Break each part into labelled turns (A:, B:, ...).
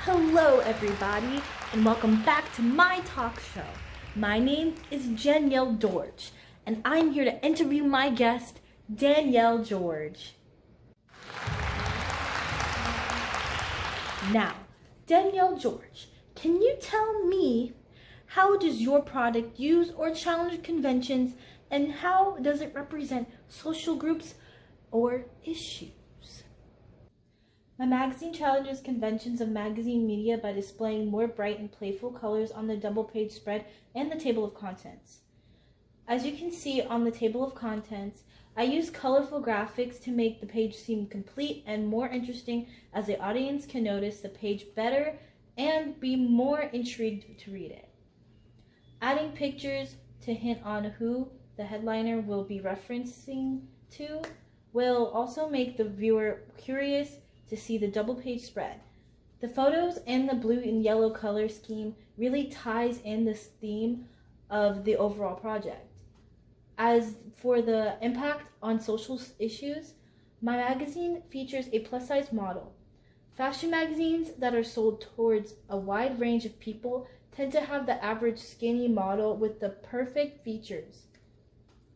A: Hello everybody, and welcome back to my talk show. My name is Danielle George, and I'm here to interview my guest, Danielle George. Now, Danielle George, can you tell me, how does your product use or challenge conventions, and how does it represent social groups or issues? My magazine challenges conventions of magazine media by displaying more bright and playful colors on the double-page spread and the table of contents. As you can see on the table of contents, I use colorful graphics to make the page seem complete and more interesting, as the audience can notice the page better and be more intrigued to read it. Adding pictures to hint on who the headliner will be referencing to will also make the viewer curious to see the double page spread. The photos and the blue and yellow color scheme really ties in this theme of the overall project. As for the impact on social issues, my magazine features a plus-size model. Fashion magazines that are sold towards a wide range of people tend to have the average skinny model with the perfect features.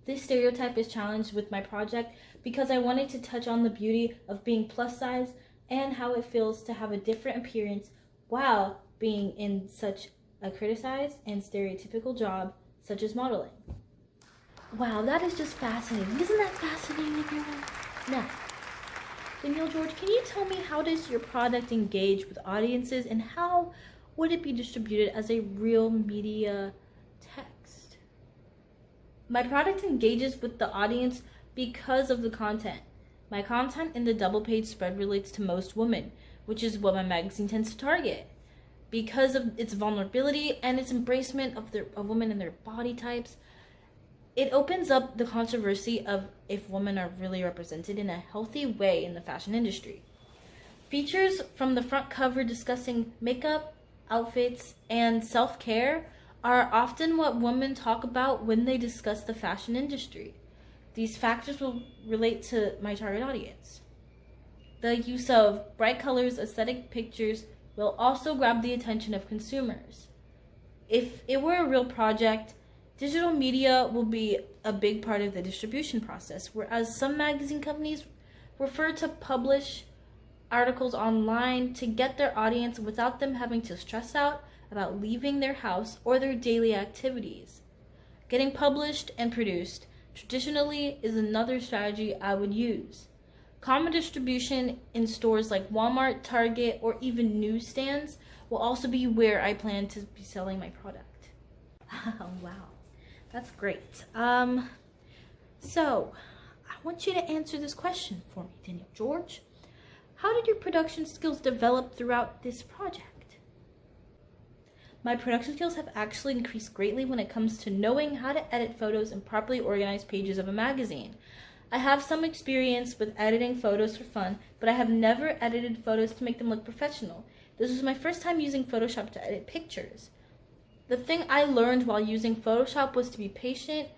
A: This stereotype is challenged with my project because I wanted to touch on the beauty of being plus size and how it feels to have a different appearance while being in such a criticized and stereotypical job such as modeling. Wow, that is just fascinating. Isn't that fascinating, everyone? Now, Danielle George, can you tell me, how does your product engage with audiences, and how would it be distributed as a real media text? My product engages with the audience because of the content. My content in the double page spread relates to most women, which is what my magazine tends to target. Because of its vulnerability and its embracement of women and their body types, it opens up the controversy of if women are really represented in a healthy way in the fashion industry. Features from the front cover discussing makeup, outfits, and self-care are often what women talk about when they discuss the fashion industry. These factors will relate to my target audience. The use of bright colors, aesthetic pictures will also grab the attention of consumers. If it were a real project, digital media will be a big part of the distribution process, whereas some magazine companies prefer to publish articles online to get their audience without them having to stress out about leaving their house or their daily activities. Getting published and produced traditionally is another strategy I would use. Common distribution in stores like Walmart, Target, or even newsstands will also be where I plan to be selling my product. Wow, that's great. So I want you to answer this question for me, Danielle George. How did your production skills develop throughout this project? My production skills have actually increased greatly when it comes to knowing how to edit photos and properly organize pages of a magazine. I have some experience with editing photos for fun, but I have never edited photos to make them look professional. This was my first time using Photoshop to edit pictures. The thing I learned while using Photoshop was to be patient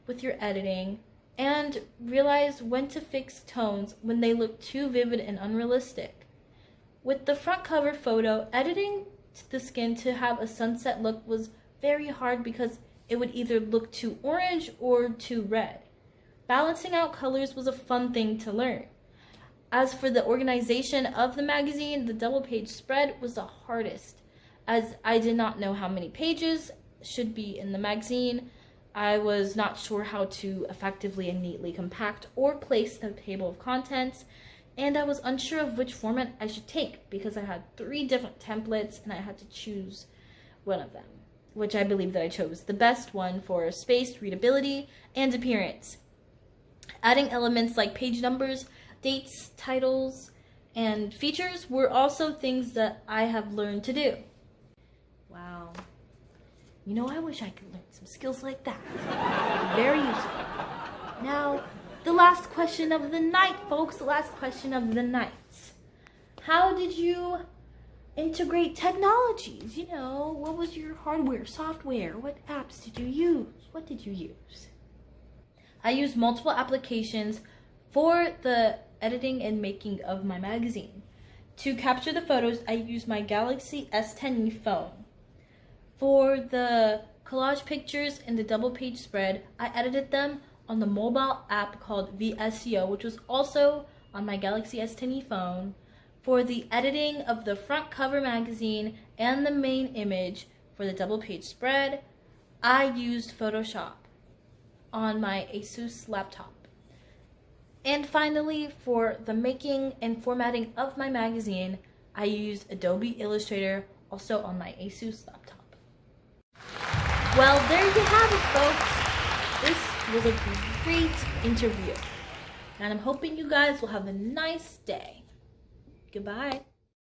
A: with your editing and realize when to fix tones when they look too vivid and unrealistic. With the front cover photo, editing the skin to have a sunset look was very hard because it would either look too orange or too red. Balancing out colors was a fun thing to learn. As for the organization of the magazine, the double page spread was the hardest, as I did not know how many pages should be in the magazine. I was not sure how to effectively and neatly compact or place the table of contents, and I was unsure of which format I should take because I had 3 different templates and I had to choose one of them, which I believe that I chose the best one for space, readability, and appearance. Adding elements like page numbers, dates, titles, and features were also things that I have learned to do. Wow. You know, I wish I could learn some skills like that. Very useful. Now, the last question of the night, folks. The last question of the night. How did you integrate technologies? You know, what was your hardware, software? What apps did you use? What did you use? I used multiple applications for the editing and making of my magazine. To capture the photos, I used my Galaxy S10e phone. For the collage pictures in the double page spread, I edited them on the mobile app called VSCO, which was also on my Galaxy S10e phone. For the editing of the front cover magazine and the main image for the double page spread, I used Photoshop on my ASUS laptop. And finally, for the making and formatting of my magazine, I used Adobe Illustrator, also on my ASUS laptop. Well, there you have it, folks. This was a great interview, and I'm hoping you guys will have a nice day. Goodbye.